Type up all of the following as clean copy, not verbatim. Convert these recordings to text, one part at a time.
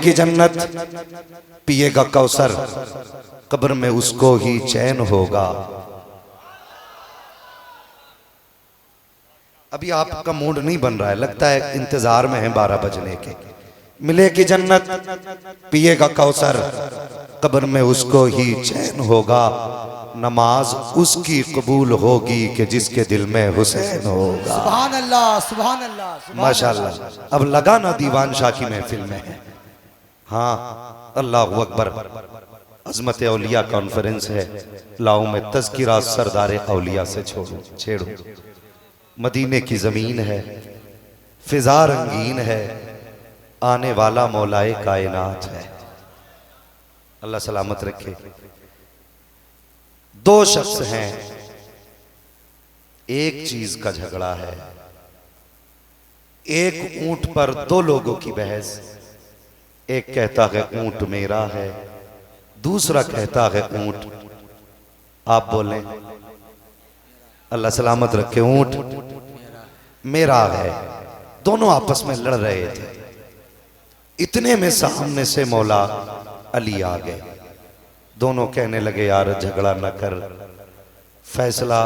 की जन्नत पिएगा कौसर, कब्र में उसको ही चैन होगा। अभी आपका मूड नहीं बन रहा है, लगता है इंतजार में है 12 बजने के। मिलेगी जन्नत पिएगा कौसर, कब्र में उसको ही चैन होगा। नमाज उसकी कबूल होगी कि जिसके दिल में हुसैन होगा। सुभान अल्लाह, सुभान अल्लाह, माशाअल्लाह। अब लगा ना दीवान शाह की महफिल में है। हाँ, अल्लाह अकबर। अजमत औलिया कॉन्फ्रेंस है, लाओ मैं तज़किरा सरदार औलिया से छेड़ू। मदीने की जमीन है, फिजा रंगीन है, आने वाला मौलाए कायनात है। अल्लाह सलामत रखे। दो शख्स हैं, एक चीज का झगड़ा है। एक ऊंट पर दो लोगों की बहस। एक कहता है ऊंट मेरा है, दूसरा कहता है ऊंट। आप बोलें अल्लाह सलामत रखे। ऊंट मेरा है। दोनों आपस में लड़ रहे थे। इतने में सामने से मौला अली आ गए। दोनों कहने लगे यार झगड़ा न कर, फैसला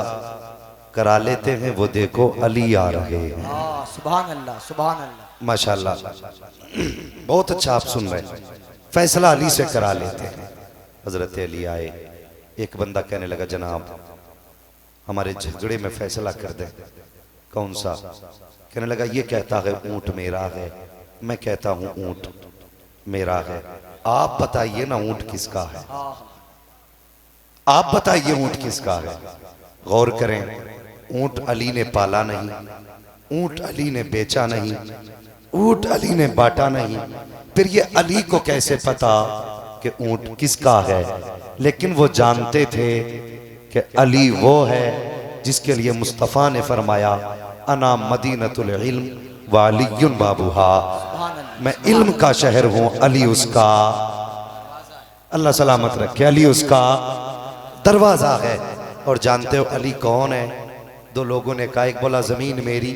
करा लेते हैं। वो देखो अली आ रहे हैं। सुभान अल्लाह, सुभान अल्लाह, माशाल्लाह, बहुत अच्छा आप सुन रहे हैं। फैसला अली से करा लेते हैं। हजरत अली आए। एक बंदा कहने लगा जनाब हमारे झगड़े में फैसला कर दे। कौन सा? कहने लगा ये कहता है ऊंट मेरा है, मैं कहता हूं ऊंट मेरा है। आप बताइए ना ऊंट किसका है? आप बताइए ऊंट किसका है? गौर करें, ऊंट अली ने पाला नहीं, ऊंट अली ने बेचा नहीं, ऊंट अली ने बांटा नहीं। फिर ये अली को कैसे पता कि ऊंट किसका है? लेकिन वो जानते थे कि अली वो है जिसके लिए मुस्तफ़ा ने फरमाया अना मदीनतुल इल्म व अलीयुन बाबूहा। मैं इल्म का शहर हूं, अली उसका, अल्लाह सलामत रखे, अली उसका दरवाजा है। और जानते हो अली कौन है? दो लोगों ने कहा, एक बोला जमीन मेरी,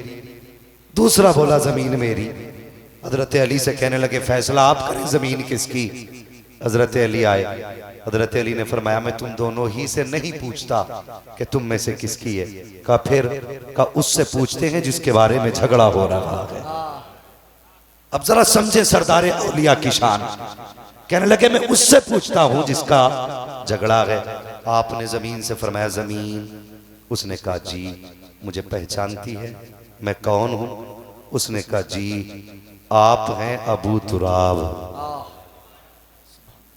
दूसरा बोला जमीन मेरी। हजरत अली से कहने लगे फैसला आप करें जमीन किसकी? हजरत अली आए। हजरत अली ने फरमाया मैं तुम दोनों ही से नहीं पूछता कि तुम में से किसकी है। कहा फिर? कहा उससे पूछते हैं जिसके बारे में झगड़ा हो रहा है। अब जरा समझे सरदार औलिया की शान। कहने लगे मैं उससे पूछता हूं जिसका झगड़ा है। आपने जमीन से फरमाया जमीन। उसने कहा जी मुझे पहचानती है, मैं कौन हूं? उसने कहा जी आप हैं अबू तुराब।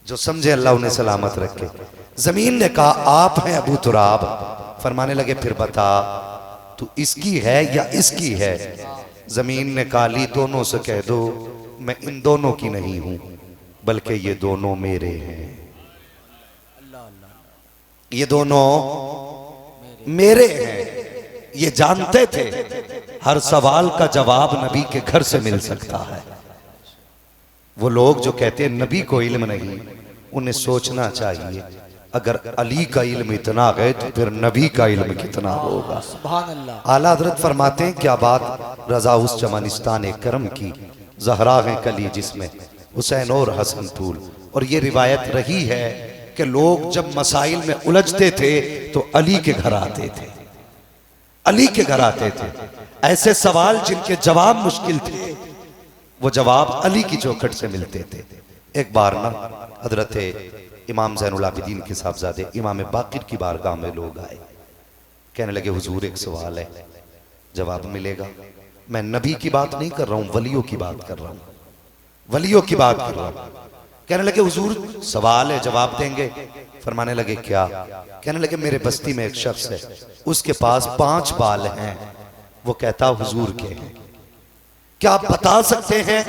जो समझे अल्लाह उन्हें सलामत रखे। जमीन ने कहा आप हैं अबू तुराब। फरमाने लगे फिर बता तू इसकी है या इसकी है? जमीन ने कहा ली दोनों से कह दो मैं इन दोनों की नहीं हूं, बल्कि ये दोनों मेरे हैं। ये दोनों मेरे हैं। ये जानते थे हर सवाल का जवाब नबी के घर से मिल सकता है। वो लोग जो कहते हैं नबी को इल्म नहीं, उन्हें सोचना चाहिए अगर अली का इल्म इतना है तो फिर नबी का इल्म कितना होगा। सुभान अल्लाह। आला हजरत फरमाते हैं क्या बात रजा उस चमनिस्तान करम की, जहरा है कली जिसमें हुसैन और हसन तूल। और ये रिवायत रही है कि लोग जब मसाइल में उलझते थे तो अली के घर आते थे, अली के घर आते थे। ऐसे सवाल जिनके जवाब मुश्किल थे वो जवाब अली की चौखट से मिलते थे। एक बार ना हजरत इमाम ज़ैनुल आबिदीन के साहबजादे इमाम बाकिर की बारगाह में लोग आए। कहने लगे हुजूर एक सवाल है, जवाब मिलेगा? मैं नबी की बात नहीं कर रहा हूं, वलियों की बात कर रहा हूं, वलियों की बात कर रहा हूं। कहने लगे हुजूर सवाल है जवाब देंगे? फरमाने लगे क्या? कहने लगे मेरे बस्ती में एक शख्स है, उसके पास 5 बाल हैं, वो कहता हुजूर के हैं। क्या आप बता सकते हैं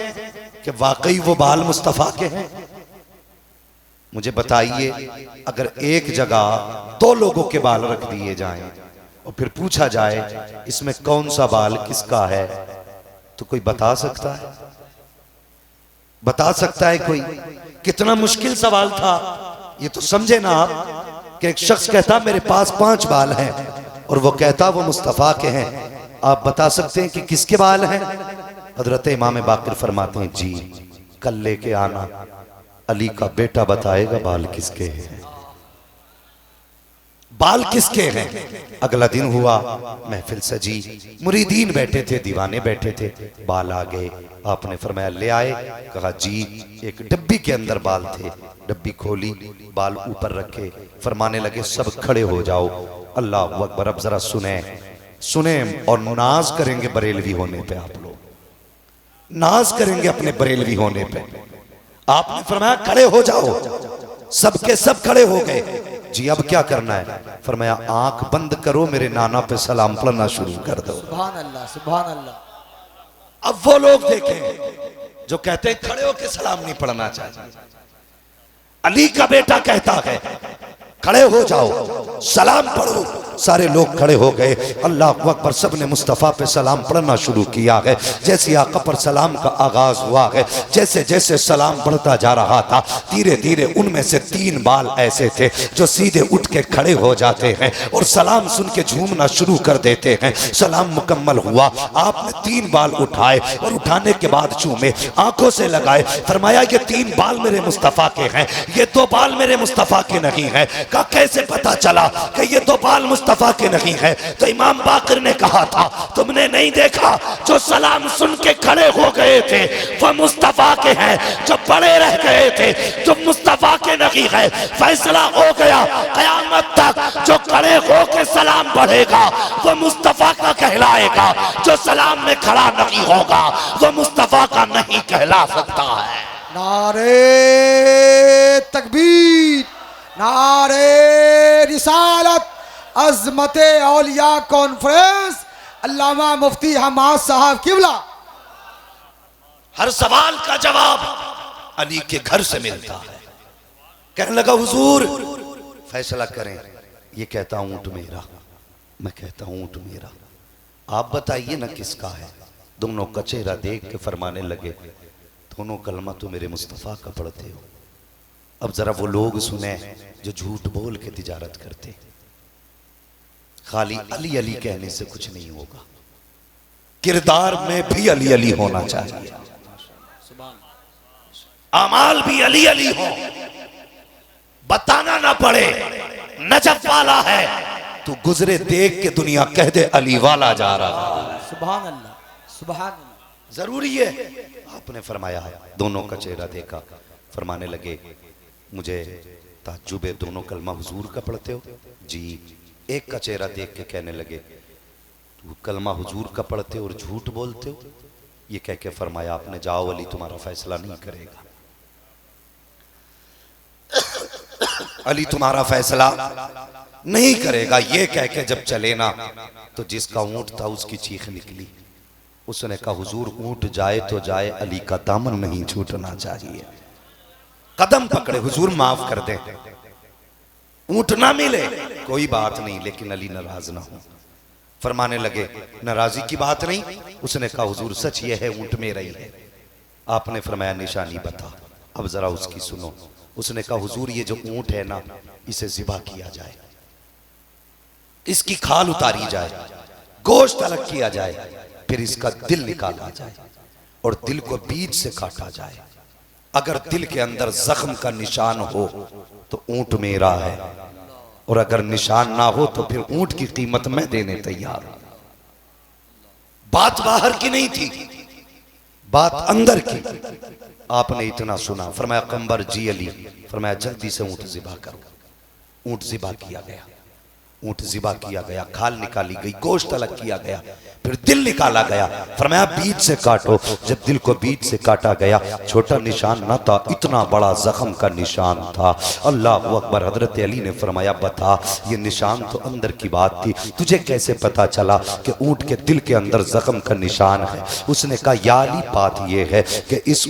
कि वाकई वो बाल मुस्तफा के हैं? मुझे बताइए अगर एक जगह 2 लोगों के बाल रख दिए जाएं और फिर पूछा जाए इसमें कौन सा बाल किसका है, तो कोई बता सकता है? बता सकता है कोई? कितना मुश्किल सवाल था ये तो समझे ना आप कि एक शख्स कहता मेरे पास 5 बाल हैं और वो कहता वो मुस्तफा के हैं। आप बता सकते हैं कि किसके बाल हैं? हजरत इमाम बाकिर फरमाते हैं जी कल लेके आना, अली का बेटा बताएगा बाल किसके हैं, बाल किसके हैं। अगला दिन हुआ, महफिल सजी, मुरीदीन बैठे थे, दीवाने बैठे थे, बाल आ गए। आपने फरमाया ले आए, कहा जी। एक डब्बी के अंदर बाल थे, डब्बी खोली, बाल ऊपर रखे, फरमाने लगे सब खड़े हो जाओ, अल्लाह अकबर। अब जरा सुने सुने और नाज करेंगे बरेलवी होने पे, आप लोग नाज करेंगे अपने बरेलवी होने पे। आपने फरमाया खड़े हो जाओ, सबके सब खड़े हो गए। जी अब क्या करना है? फरमाया आंख बंद करो, मेरे नाना पे सलाम पढ़ना शुरू कर दो। सुभान अल्लाह, सुभान अल्लाह। अब वो लोग देखें जो कहते हैं खड़े होकर सलाम नहीं पढ़ना चाहिए। अली का बेटा कहता है खड़े हो जाओ, सलाम पढ़ो। सारे लोग खड़े हो गए, अल्लाह अकबर। सब ने मुस्तफ़ा पे सलाम पढ़ना शुरू किया है। जैसे आका पर सलाम का आगाज हुआ है, जैसे जैसे सलाम पढ़ता जा रहा था, धीरे धीरे उनमें से 3 बाल ऐसे थे जो सीधे उठ के खड़े हो जाते हैं और सलाम सुन के झूमना शुरू कर देते हैं। सलाम मुकम्मल हुआ, आपने 3 बाल उठाए और उठाने के बाद चूमे, आंखों से लगाए, फरमाया ये 3 बाल मेरे मुस्तफ़ा के हैं, ये 2 बाल मेरे मुस्तफ़ा के नहीं है। का कैसे पता चला कि ये 2 बाल मुस्तफ़ा के नहीं है? तो इमाम बाकर ने कहा था तुमने नहीं देखा जो सलाम सुन के खड़े हो गए थे वो मुस्तफ़ा के हैं, जो पड़े रह गए थे जो मुस्तफ़ा के नहीं है। फैसला हो गया, क़यामत तक जो खड़े हो के सलाम पढ़ेगा वो मुस्तफ़ा का कहलाएगा, जो सलाम में खड़ा नहीं होगा वो मुस्तफ़ा का नहीं कहला सकता है। नारे तकबीर, नारे रिसालत, अज़मते औलिया कॉन्फ्रेंस, अल्लामा मुफ्ती हमाद साहब किबला। हर सवाल का जवाब अली के घर से मिलता है। कहने लगा हुजूर फैसला करें। ये कहता हूं ऊंट मेरा, मैं कहता हूं ऊंट मेरा, आप बताइए ना किसका है। दोनों का चेहरा देख के फरमाने लगे दोनों कलमा तो मेरे मुस्तफ़ा का पढ़ते हो। अब जरा वो लोग सुने जो झूठ बोल के तिजारत करते, खाली अली अली कहने से कुछ नहीं होगा, किरदार में भी अली अली होना चाहिए, अमाल भी अली अली हो, बताना ना पड़े नजफ वाला है, तू गुजरे देख के दुनिया कह दे अली वाला जा रहा है। सुभान अल्लाह, सुभान अल्लाह। जरूरी है। आपने फरमाया, दोनों का चेहरा देखा, फरमाने लगे मुझे ताज्जुब है, दोनों कलमा हुजूर का पढ़ते हो? जी। एक का चेहरा देख के कहने लगे तू कलमा हुजूर का पढ़ते हो और झूठ बोलते हो? ये कह के फरमाया आपने जाओ अली तुम्हारा फैसला नहीं करेगा, अली तुम्हारा फैसला नहीं करेगा। ये कह के जब चले ना तो जिसका ऊंट था उसकी चीख निकली। उसने कहा हुजूर ऊंट जाए तो जाए, अली का दामन नहीं छूटना चाहिए। कदम पकड़े, हुजूर माफ कर दे, ऊंट ना मिले कोई बात नहीं, लेकिन अली नाराज ना हो। फरमाने लगे नाराजी की बात नहीं। उसने कहा हुजूर सच ये है ऊंट मेरा ही है। आपने फरमाया निशानी बता, अब जरा उसकी सुनो। उसने कहा हुजूर ये जो ऊंट है ना इसे ज़िबा किया जाए, इसकी खाल उतारी जाए, गोश्त अलग किया जाए, फिर इसका दिल निकाला जाए और दिल को बीच से काटा जाए। अगर दिल के अंदर जख्म का निशान हो तो ऊंट मेरा है, और अगर निशान ना हो तो फिर ऊंट की कीमत मैं देने तैयार हूं। बात बाहर की नहीं थी, बात अंदर की। आपने इतना सुना, फरमाया कंबर जी अली, फरमाया जल्दी से ऊंट ज़िबा करो। ऊंट ज़िबा किया गया, ऊंट ज़िबा किया गया, खाल निकाली गई, गोश्त अलग किया गया, फिर दिल निकाला गया। फरमाया बीच से काटो। जब दिल को बीच से काटा गया, छोटा निशान ना था, इतना बड़ा जख्म का निशान था। अल्लाह अकबर। हजरत अली ने फरमाया बता ये निशान तो अंदर की बात थी, तुझे कैसे पता चला कि ऊंट के दिल के अंदर जख्म का निशान है? उसने कहा या अली बात यह है कि इस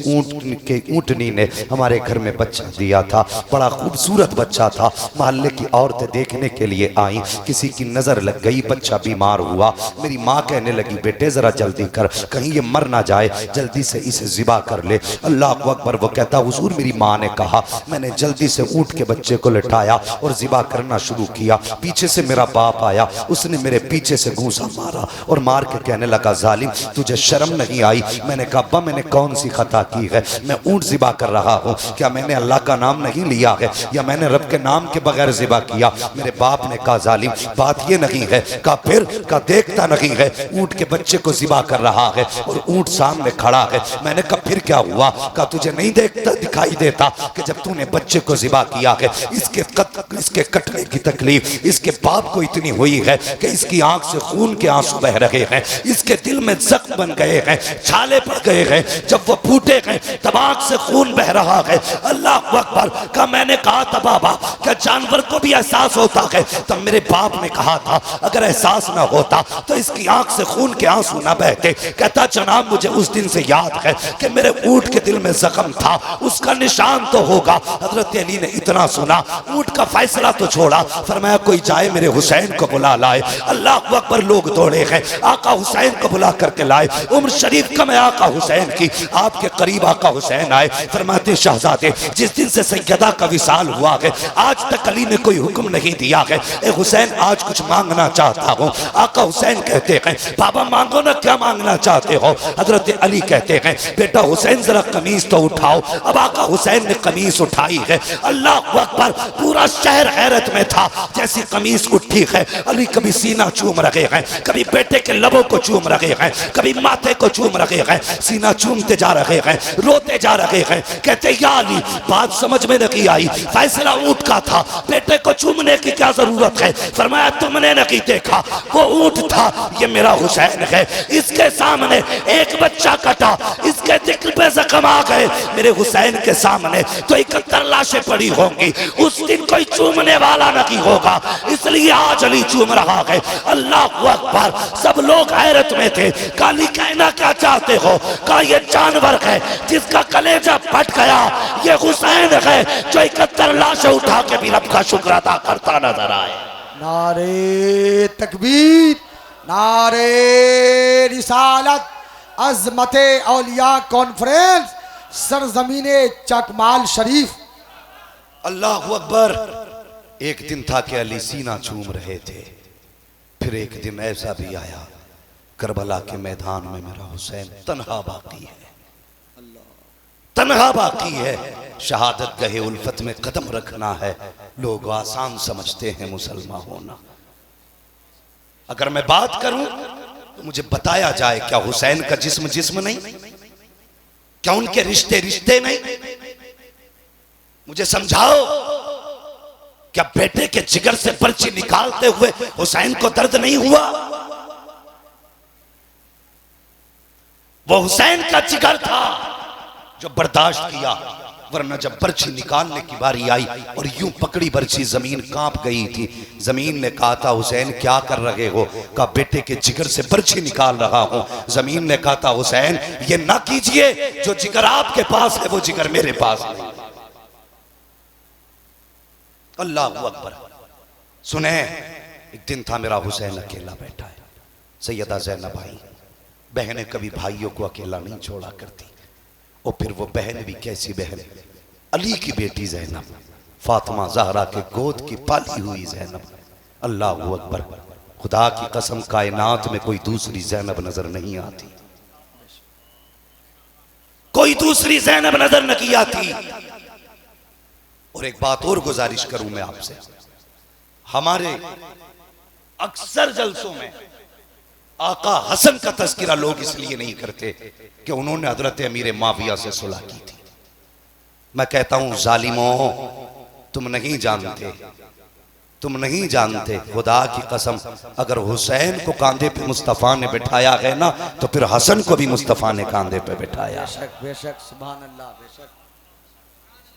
ऊंटनी ने हमारे घर में बच्चा दिया था, बड़ा खूबसूरत बच्चा था, मोहल्ले की औरतें देखने के लिए आई, किसी की नजर लग गई, बच्चा बीमार हुआ, मेरी माँ कहने लगी बेटे जरा जल्दी कर, कहीं ये मर ना जाए, जल्दी से इसे ज़िबा कर ले। अल्लाह अकबर। वो कहता हुजूर मेरी माँ ने कहा, मैंने जल्दी से ऊँट के बच्चे को लिटाया और ज़िबा करना शुरू किया। पीछे से मेरा बाप आया, उसने मेरे पीछे से घूंसा मारा और मार के कहने लगा जालिम तुझे शर्म नहीं आई? मैंने कहा अब्बा मैंने कौन सी खता की है, मैं ऊँट ज़िबा कर रहा हूँ, क्या मैंने अल्लाह का नाम नहीं लिया है या मैंने रब के नाम के बगैर ज़िबा किया? मेरे बाप ने कहा जालिम बात ये नहीं है। कहा फिर? का देखता नहीं है ऊँट के बच्चे को ज़िबा कर रहा है और ऊँट सामने खड़ा है। मैंने कहा फिर क्या हुआ? कहा तुझे नहीं देखता दिखाई देता कि जब तूने बच्चे को ज़िबा किया है इसके कटने की तकलीफ इसके बाप को इतनी हुई है कि इसकी आंख से खून के आंसू बह रहे हैं, इसके दिल में जख्म बन गए हैं, छाले पड़ गए हैं, जब वो फूटे हैं तब आंख से खून बह रहा है। अल्लाह अकबर। का मैंने कहा था बाबा क्या जानवर को भी एहसास होता है? तब मेरे बाप ने कहा था अगर एहसास ना होता तो इसकी आंख से खून के आंसू ना बहते। कहता जनाब मुझे उस दिन से याद है कि मेरे ऊँट के दिल में जख्म था, उसका निशान तो होगा। हजरत अली ने इतना सुना, ऊँट का फैसला तो छोड़ा, फरमाया कोई जाए मेरे हुसैन को बुला लाए। अल्लाह अकबर। लोग दौड़े हैं, आका हुसैन को बुला करके लाए। उम्र शरीफ कम है आका हुसैन की, आपके करीब आका हुसैन आए। फरमाते शहजादे जिस दिन से सैयदा का विसाल हुआ है आज तक अली ने कोई हुक्म नहीं दिया है, ए हुसैन आज कुछ मांगना चाहता हूँ। आका हुसैन कहते हैं बाबा मांगो ना, क्या मांगना चाहते हो? हजरत अली कहते हैं बेटा हुसैन जरा कमीज तो उठाओ। अब आका हुसैन ने कमीज उठाई है। अल्लाह अकबर। पूरा शहर हैरत में था। जैसी कमीज उठी है अली कभी सीना चूम रहे हैं, कभी बेटे के लबों को चूम रहे हैं, कभी माथे को चूम रहे हैं, सीना चूमते जा रहे हैं, रोते जा रहे हैं। कहते या अली बात समझ में नहीं आई, फैसला ऊँट का था, बेटे को चूमने की क्या जरूरत है? फरमाया तुमने नहीं देखा वो ऊँट था, ये मेरा हुसैन है, इसके सामने एक बच्चा कटा, इसके दिल पे जख्म आ गए, मेरे हुसैन के सामने तो 71 लाशें पड़ी होंगी, उस दिन कोई चूमने वाला नहीं होगा, इसलिए आज अली चूम रहा है। अल्लाह अकबर। सब लोग हैरत में थे। काली कहना क्या चाहते हो? कहा ये जानवर है जिसका कलेजा फट गया, ये हुसैन है जो 71 लाशें उठा के भी रब का शुक्र अदा करता नजर आए। नारे तकबीर, नारे रिसालत, अजमते औलिया कॉन्फ्रेंस, सरजमीने चकमाल शरीफ। अल्लाह अकबर। एक दिन था कि अली सीना चूम रहे थे, फिर एक दिन ऐसा भी आया करबला के मैदान में मेरा हुसैन तन्हा बाकी है, तन्हा बाकी है। शहादत गहे उल्फत में कदम रखना है, लोग आसान समझते हैं मुसलमान होना। अगर मैं बात करूं तो मुझे बताया जाए क्या हुसैन का जिस्म जिस्म नहीं? क्या उनके रिश्ते रिश्ते नहीं? मुझे समझाओ क्या बेटे के जिगर से पर्ची निकालते हुए हुसैन को दर्द नहीं हुआ? वो हुसैन का जिगर था जो बर्दाश्त किया, वरना जब बर्छी निकालने की बारी आई और यूं पकड़ी बर्छी जमीन कांप गई थी। जमीन ने कहा था हुसैन क्या कर रहे हो? कहा बेटे के जिगर से बर्छी निकाल रहा हूं। जमीन ने कहा था हुसैन ये ना कीजिए, जो जिगर आपके पास है वो जिगर मेरे पास है। अल्लाह अकबर। सुने, एक दिन था मेरा हुसैन अकेला बैठा है। सैयदा ज़ैनब आई, बहनें कभी भाइयों को अकेला नहीं छोड़ा करती, और फिर वो बहन भी कैसी बहन, अली की बेटी ज़ैनब, फातिमा ज़हरा के गोद की पाली हुई ज़ैनब। अल्लाह अकबर। खुदा की कसम कायनात में कोई दूसरी ज़ैनब नजर नहीं आती, कोई दूसरी ज़ैनब नजर नहीं आती। और एक बात और गुजारिश करूं मैं आपसे, हमारे अक्सर जलसों में आका हसन का तज़किरा लोग इसलिए नहीं करते कि उन्होंने हजरत अमीर माविया से सुलह की थी। मैं कहता हूं जालिमों, तुम नहीं जानते, तुम नहीं जानते। खुदा की कसम, अगर हुसैन को कांधे पे मुस्तफ़ा ने बिठाया है ना, तो फिर हसन को भी मुस्तफ़ा ने कांधे पे बिठाया। बेशक बेशक, सुभान अल्लाह, बेशक।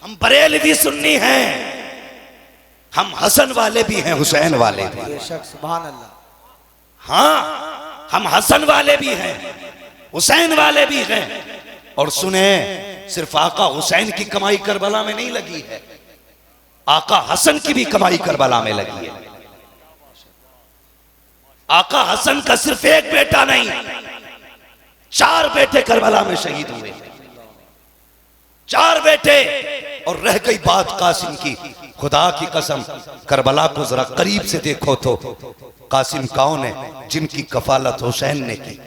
हम बरेलवी सुन्नी हैं, हम हसन वाले भी हैं, हुसैन वाले भी, बेशक, सुभान अल्लाह। हाँ, हम हसन वाले भी हैं, हुसैन वाले भी हैं। और सुने, सिर्फ आका हुसैन की कमाई करबला में नहीं लगी है, आका हसन की भी कमाई करबला में लगी है। आका हसन का सिर्फ एक बेटा नहीं, 4 बेटे करबला में शहीद हुए, 4 बेटे। और रह गई बात कासिम की, खुदा की कसम करबला को जरा करीब से देखो तो कासिम कौन है जिनकी कफालत हुसैन ने की,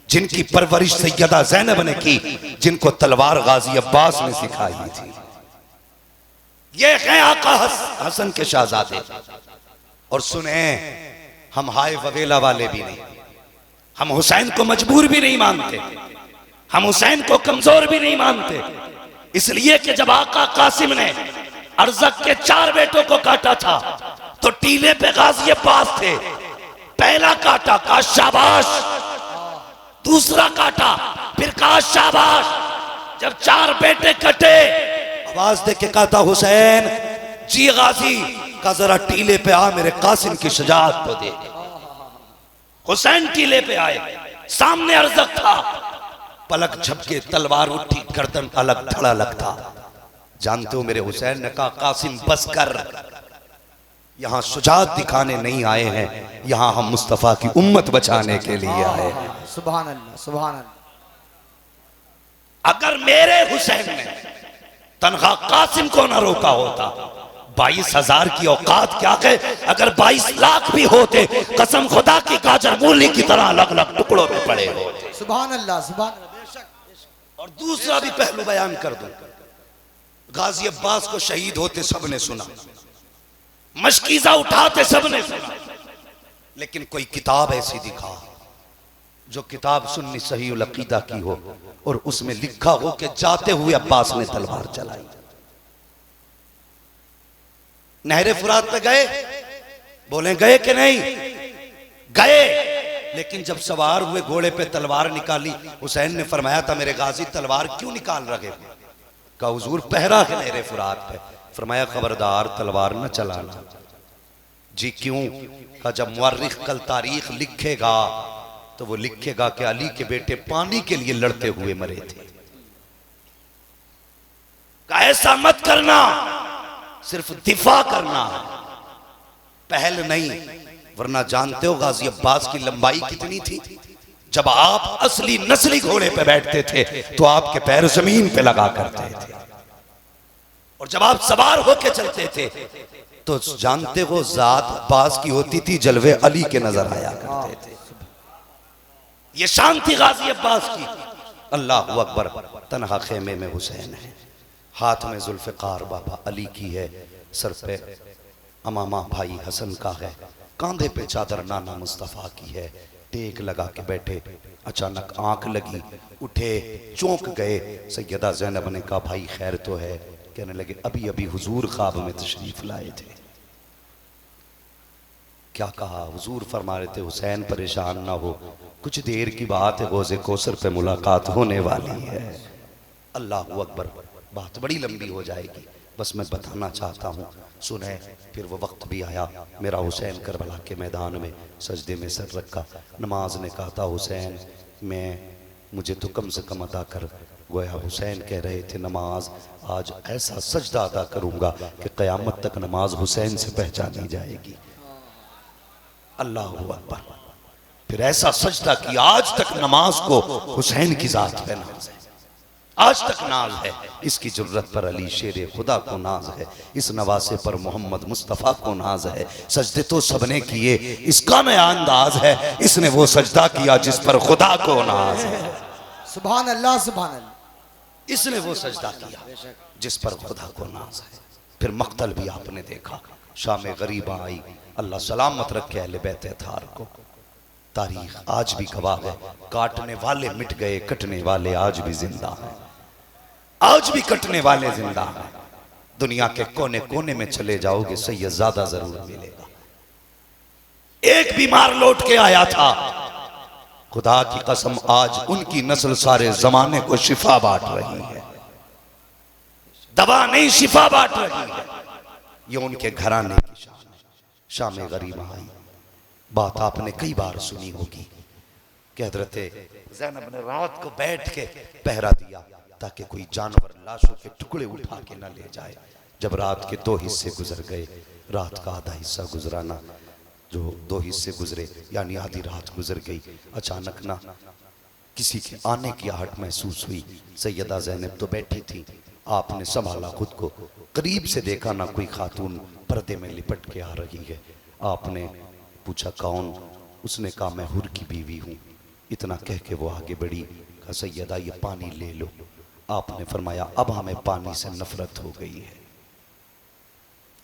जिनकी परवरिश सैयदा ज़ैनब ने की, जिनको तलवार गाजी अब्बास ने सिखाई थी। ये हैं आका हसन के शहजादे। और सुने, हम हाय ववेला वाले भी नहीं, हम हुसैन को मजबूर भी नहीं मानते, हम हुसैन को कमजोर भी नहीं मानते। इसलिए कि जब आका कासिम ने अरज़क के 4 बेटों को काटा था तो टीले पे गाजी अब्बास थे। पहला काटा, कहा शाबाश, दूसरा काटा, फिर कहा शाबाश। जब 4 बेटे कटे, आवाज दे के कहा था हुसैन जी गाजी का जरा टीले पे आ, मेरे कासिम की शजाअत को दे। हुसैन टीले पे आए, सामने अरज़क था, पलक झपके तलवार उठी, गर्दन अलग धड़ा लगता। जानते हो मेरे हुसैन ने कहा कासिम बस कर, यहां शुजाअत दिखाने नहीं आए हैं, यहां हम मुस्तफा की उम्मत बचाने के लिए आए हैं। सुभान अल्लाह, सुभान अल्लाह। अगर मेरे हुसैन ने तनखा कासिम को ना रोका होता, 22,000 की औकात क्या है, अगर 22 लाख भी होते, कसम खुदा की गाजर मूली की तरह अलग अलग टुकड़ों में पड़े होते। सुभान अल्लाह, सुभान अल्लाह। बेशक। और दूसरा भी पहलू बयान कर दूं, गाजी अब्बास को शहीद होते सबने सुना, मशकीजा उठाते सबने सुना, लेकिन कोई किताब ऐसी दिखा जो किताब सुन्नी सही उल अकीदा की हो और उसमें लिखा हो कि जाते हुए अब्बास ने तलवार चलाई। नहरे फुरात पे गए, बोले गए कि नहीं गए, लेकिन जब सवार हुए घोड़े पे तलवार निकाली, हुसैन ने फरमाया था मेरे गाजी तलवार क्यों निकाल रहे हो? कहा हुजूर पहरा है नहरे फुरात पे। फरमाया खबरदार तलवार न चलाना। जी क्यों? कहा जब मुअर्रिख कल तारीख लिखेगा तो वो लिखेगा कि अली के बेटे पानी के लिए लड़ते हुए मरे थे। कहा ऐसा मत करना, सिर्फ दिफा करना, पहल नहीं, वरना जानते हो गाजी अब्बास की लंबाई कितनी थी। जब आप असली नस्ली घोड़े पे बैठते थे तो आपके पैर जमीन पे लगा करते थे, और जब आप सवार होके चलते थे तो जानते हो जात अब्बास की होती थी, जलवे अली के नजर आया करते थे। ये शान थी गाजी अब्बास की। अल्लाह अकबर। तन्हा खेमे में हुसैन है, हाथ में जुल्फ़िकार बाबा अली की है, सर पे अमामा भाई हसन का है, कांधे पे चादर नाना मुस्तफ़ा की है, टेक लगा के बैठे। अचानक आंख लगी, उठे, चौंक गए। सैयदा ज़ैनब ने कहा भाई खैर तो है? कहने लगे अभी अभी हुजूर ख्वाब में तशरीफ लाए थे। क्या कहा? हुजूर फरमा रहे थे हुसैन परेशान ना हो, कुछ देर की बात है, रोज़े कौसर पे मुलाकात होने वाली है। अल्लाह अकबर। बात बड़ी लंबी हो जाएगी, बस मैं बताना चाहता हूँ, सुने। फिर वो वक्त भी आया, मेरा हुसैन करबला के मैदान में सजदे में सर रखा, नमाज ने कहा था हुसैन मुझे तो कम से कम अदा कर। गोया हुसैन कह रहे थे नमाज आज ऐसा सजदा अदा करूँगा कि क़यामत तक नमाज हुसैन से पहचानी जाएगी। अल्लाह अकबर। फिर ऐसा सजदा कि आज तक नमाज को हुसैन की जात पे नाज है, आज तक नाज है। इसकी जरूरत पर अली शेर खुदा को नाज है, इस नवासे पर मोहम्मद मुस्तफ़ा को नाज है। सजदे तो सबने किए, इसका नया अंदाज है, इसने वो सजदा किया जिस पर खुदा को नाज है। सुभान अल्लाह, सुभान अल्लाह। इसने वो सजदा किया जिस पर खुदा को नाज है। फिर मक्तल भी आपने देखा, शाम गरीबा आई, अल्लाह सलामत रखे अहले बैत अतार को। तारीख आज भी गवाह है, काटने वाले मिट गए, कटने वाले आज भी जिंदा हैं, आज भी कटने वाले जिंदा हैं। दुनिया के कोने कोने में चले जाओगे सैयद ज्यादा जरूर मिलेगा। एक बीमार लौट के आया था, खुदा की कसम आज उनकी नस्ल सारे जमाने को शिफा बांट रही है, दवा नहीं शिफा बांट रही है। ये उनके घराने की शान है। शाम गरीबा आई, बात आपने कई बार सुनी होगी कि हजरत ज़ैनब ने रात को बैठ के पहरा दिया ताकि कोई जानवर लाशों के टुकड़े उठा के न ले जाए। जब रात के 2 हिस्से गुजर गए, रात का आधा हिस्सा गुजराना, जो 2 हिस्से गुजरे, यानी आधी रात गुजर गई। अचानक ना किसी के आने की आहट महसूस हुई। सैयदा ज़ैनब तो बैठी थी, आपने संभाला खुद को, करीब से देखा ना कोई खातून पर्दे में लिपट के आ रही है। आपने पूछा कौन? उसने कहा मैं हुर की बीवी हूँ। इतना कह के वो आगे बढ़ी, कहा सैयदा ये पानी ले लो। आपने फरमाया अब हमें पानी से नफरत हो गई है,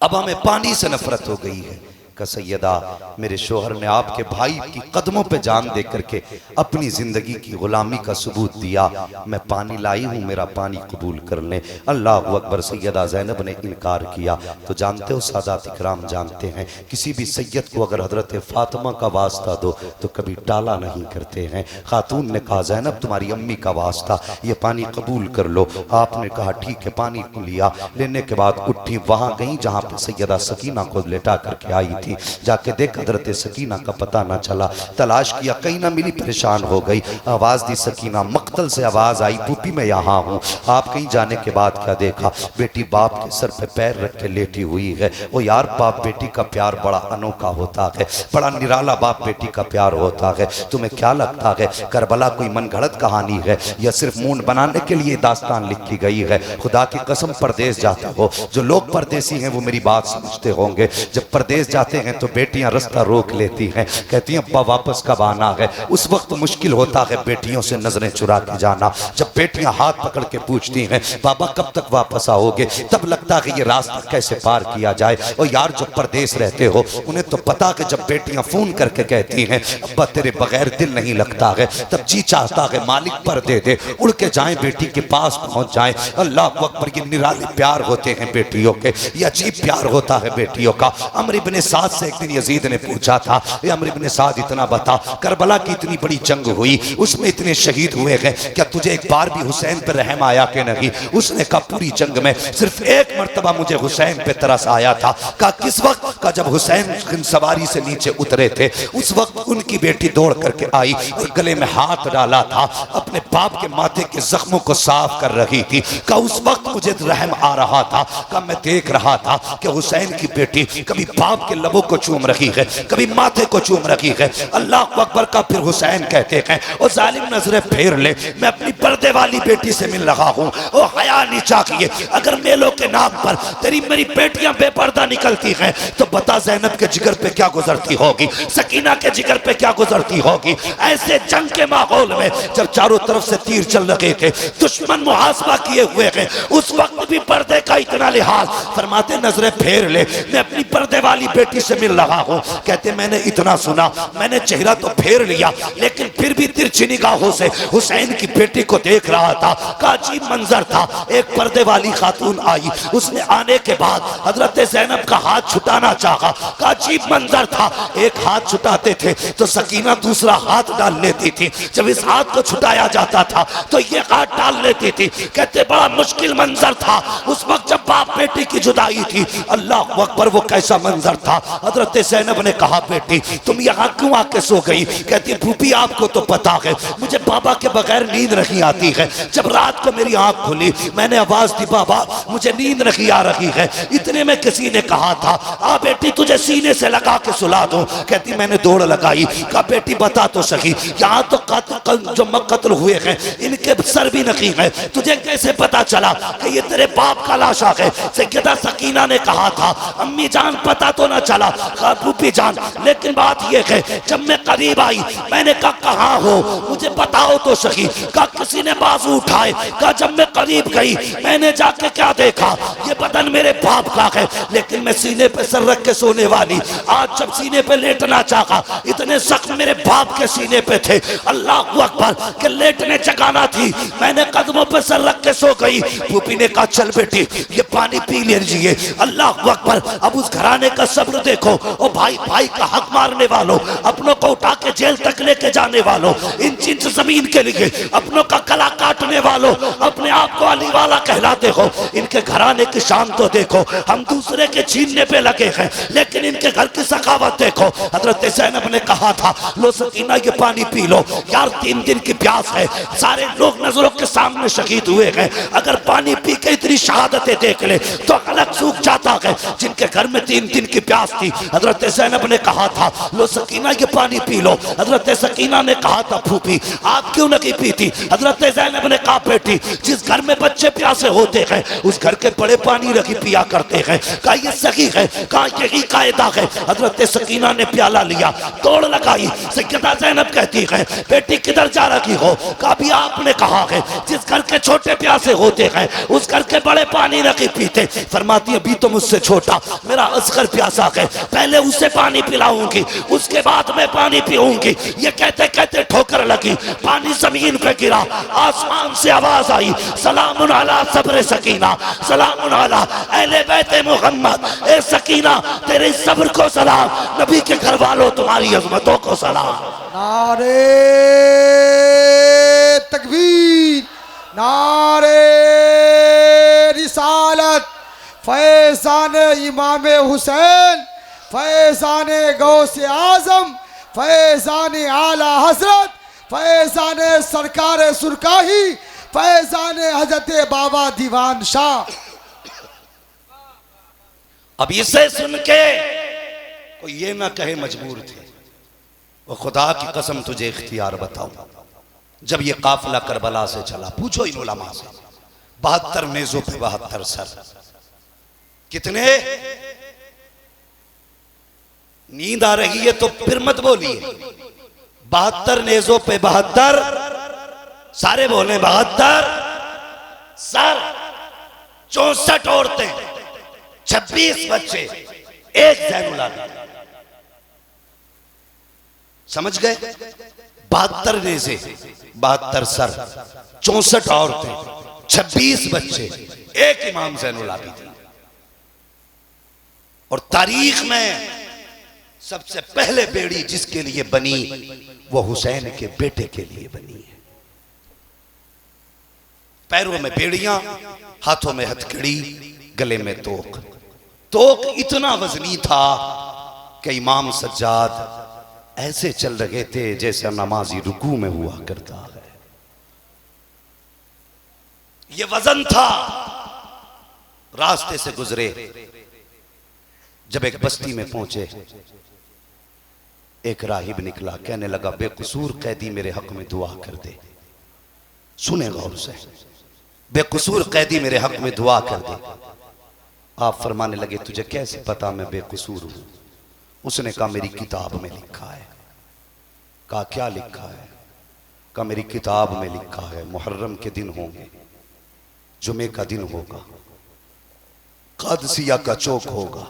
अब हमें पानी से नफरत हो गई है। का सैयदा मेरे शोहर ने आपके भाई की कदमों पे जान दे करके अपनी जिंदगी की गुलामी का सबूत दिया, मैं पानी लाई हूँ, मेरा पानी कबूल कर लें। अल्लाह अकबर। सैयदा ज़ैनब ने इनकार किया। तो जानते हो सादात इकराम जानते हैं, किसी भी सैयद को अगर हजरत फातिमा का वास्ता दो तो कभी टाला नहीं करते हैं। खातून ने कहा ज़ैनब तुम्हारी अम्मी का वास्ता, ये पानी कबूल कर लो। आपने कहा ठीक है, पानी को लिया। लेने के बाद उठी, वहां गई जहां पर सैयदा सकीना को लेटा करके आई थी। जाके देख हजरत सकीना का पता ना चला, तलाश किया कहीं ना मिली, परेशान हो गई। आवाज दी सकीना, मक्तल से आवाज आई पुपी मैं यहाँ हूँ। आप कहीं जाने के बाद क्या देखा? बेटी बाप के सर पे पैर रख के लेटी हुई है। वो यार बाप बेटी का प्यार बड़ा अनोखा होता है, बड़ा निराला बाप बेटी का प्यार होता है। तुम्हें क्या लगता है करबला कोई मनगढ़ंत कहानी है या सिर्फ मूड बनाने के लिए दास्तान लिखी गई है? खुदा की कसम परदेश जाते हो, जो लोग परदेसी हैं वो मेरी बात समझते होंगे। जब परदेश जाते हैं तो बेटियां रास्ता रोक लेती हैं, कहती हैं अब्बा वापस कब आना है। उस वक्त मुश्किल होता है बेटियों से नजरें चुरा के जाना। जब बेटियां हाथ पकड़ के पूछती हैं बाबा कब तक वापस आओगे, तब लगता है ये रास्ता कैसे पार किया जाए। और यार जो परदेश रहते हो उन्हें तो पता कि जब बेटियां फोन करके कहती हैं अब्बा तेरे बगैर दिल नहीं लगता है, तब जी चाहता है मालिक पर दे दे, उड़ के जाएं बेटी के पास पहुंच जाएं। अल्लाह अकबर। ये निराले प्यार होते हैं बेटियों के, ये अजीब प्यार होता है बेटियों का। अमर इब्ने साद से एक दिन यजीद ने पूछा था, अमर इब्ने साद इतना बता, करबला की इतनी बड़ी जंग हुई, उसमें इतने शहीद हुए हैं, क्या तुझे एक बार भी हुसैन पर रहम आया कि नहीं? उसने कहा पूरी जंग में सिर्फ एक मर्तबा मुझे हुसैन पे तरस आया था। कहा किस वक्त? का जब हुसैन सवारी से नीचे उतरे थे, उस वक्त उनकी बेटी दौड़ करके आई और गले में हाथ डाला था, अपने बाप के माथे के जख्मों को साफ कर रही थी। का उस वक्त मुझे रहम आ रहा था। का मैं देख रहा था कि हुसैन की बेटी कभी बाप के लबों को चूम रही है, कभी माथे को चूम रही है। अल्लाह अकबर। का फिर हुसैन कहते हैं ओ जालिम नजरें फेर ले, मैं अपनी पर्दे वाली बेटी से मिल रहा हूँ। ओ हया नहीं चाहिए, अगर मेलों के नाम पर तेरी मेरी बेटियां बेपर्दा निकलती हैं तो बता ज़ैनब के जिगर पे क्या गुजरती होगी, सकीना के जिगर पे क्या गुजरती होगी। ऐसे जंग के माहौल में जब चारों तरफ से तीर चल रहे थे, दुश्मन मुहासबा किए हुए हैं, उस वक्त भी पर्दे का इतना लिहाज। फरमाते नजरें फेर ले, मैं अपनी पर्दे वाली बेटी से मिल रहा हूँ। कहते मैंने इतना सुना, मैंने चेहरा तो फेर लिया लेकिन फिर भी तिरछी निगाहों से हुसैन की बेटी को देख रहा था। का अजीब मंजर था, एक पर्दे वाली खातून आई, उसने आने के बाद हजरत ज़ैनब का हाथ छुटाना चाहा। का अजीब मंजर था, एक हाथ छुटाते थे तो सकीना दूसरा हाथ डाल लेती थी, जब इस हाथ को छुटाया जाता था तो ये हाथ डाल लेती थी। कहते बड़ा मुश्किल मंजर था उस वक्त जब बाप बेटी की जुदाई थी। अल्लाह अकबर। वो कैसा मंजर था? हजरत ज़ैनब ने कहा बेटी तुम यहाँ क्यों आके सो गई? कहती फूफी आपको तो पता है मुझे बाबा के बगैर नींद नहीं आती है। जब रात को मेरी आंख खुली मैंने आवाज दी बाबा मुझे नींद नहीं आ रही है। इतने में किसी ने कहा था आ बेटी तुझे सीने से लगा के सुला दूं। कहती मैंने दौड़ लगाई। कहा बेटी बता तो सही, यहाँ तो जो कत्ल हुए हैं इनके सर भी नहीं है, तुझे कैसे पता चला कि ये तेरे बाप का लाशा है? सैयदा सकीना ने कहा था अम्मी जान पता तो ना चला। कहा फूफी जान लेकिन बात ये है जब मैं करीब आई मैंने कहा कहाँ हो मुझे बताओ तो सही। कहा किसी ने बाजू उठाए। कहा जब मैं करीब गई मैंने जाके क्या देखा, ये बदन मेरे बाप का है लेकिन मैं सीने पे सर रख के सोने वाली, आज जब सीने पे लेटना चाहा इतने जख्म मेरे बाप के सीने पे थे। अल्लाह अकबर। के लेटने जगाना थी, मैंने कदमों पे सर रख के सो गई। फूफी ने कहा चल बेटी ये पानी पी लीजिए। अल्लाह अकबर। अब उस घराने का सब्र देखो। ओ भाई भाई का हक मारने वालों, अपनों को उठा के जेल तक लेके जाने वालों, इन जमीन के लिए अपनों का गला काटने वालों, अपने आप को अली वाला कहलाते हो, इनके घराने की शान तो देखो। हम दूसरे के छीनने पे लगे हैं, लेकिन इनके घर की सखावत देखो। हजरत ज़ैनब ने कहा था, लो सकीना ये पानी पी लो यार, 3 दिन की प्यास है, सारे लोग नजरों के सामने शहीद हुए हैं, अगर पानी पी के इतनी शहादतें देख ले तो अलग सूख जाता है। जिनके घर में 3 दिन की प्यास थी, हजरत ज़ैनब ने कहा था, लो सकीना ये पानी पी लो। हजरत सकीना ने कहा था, फूफी आप क्यों नहीं पीती? हजरत ज़ैनब ने कहा, बेटी जिस घर में बच्चे प्यासे होते हैं उस घर के बड़े पानी रखी पिया करते हैं। कहा ये सही है, कहा यही कायदा है। हजरत सकीना ने प्याला लिया, तोड़ लगाई। सैयदा ज़ैनब कहती है, बेटी किधर जा रही हो? कहा भी आपने कहा है जिस घर के छोटे प्यासे होते हैं उस घर के बड़े पानी रखी पीते। फरमाती अभी तो मुझसे छोटा मेरा असगर प्यासा है, पहले उसे पानी पिलाऊंगी उसके बाद मैं पानी पीऊंगी। ये कहते कहते ठोकर लगी, पानी जमीन पे गिरा, आसमान से आवाज आई, सलामुन अला सब्र सकीना, सलामुन अला अहले बैत मोहम्मद। ए सकीना तेरे सब्र को सलाम, नबी के घर वालों तुम्हारी अजमतों को सलाम। नारे तकबीर, नारे रिसालत, फैज़ान इमाम हुसैन, फैज़ान गौसे आजम, फैज़ान आला हजरत, फैज़ान सरकार सुरकाही, फैज़ान हजरत बाबा दीवान शाह। अब इसे सुन के कोई ये ना कहे मजबूर थे। वो खुदा की कसम तुझे इख्तियार बताऊं, जब ये काफिला करबला से चला, पूछो इन उलमा से, 72 नेज़ों पे 72 सर। कितने? नींद आ रही है तो फिर मत बोलिए। 72 नेज़ों पे 72, सारे बोले 72 सर, 64 औरतें, 26 बच्चे, एक ज़ैनुल आबिदीन। समझ गए? 72 नेज़े, 72 सर, 64 औरतें, 26 बच्चे, एक इमाम ज़ैनुल आबिदीन। और तारीख में सबसे पहले बेड़ी जिसके लिए बनी वो हुसैन के बेटे के लिए बनी है। पैरों में बेड़ियां, हाथों में हथकड़ी, गले में तोक। तोक इतना वजनी था कि इमाम सज्जाद ऐसे चल रहे थे जैसे नमाजी रुकू में हुआ करता है। ये वजन था। रास्ते से गुजरे, जब एक बस्ती में पहुंचे, एक राहिब निकला, कहने लगा बेकसूर कैदी मेरे हक में दुआ कर दे। सुने गौर से, बेकसूर कैदी मेरे हक में दुआ कर दे। आप फरमाने लगे तुझे कैसे पता मैं बेकसूर हूं? उसने कहा मेरी किताब में लिखा है। कहा क्या लिखा है? कहा मेरी किताब में लिखा है मुहर्रम के दिन होंगे, जुमे का दिन होगा, क़ादसिया का चौक होगा,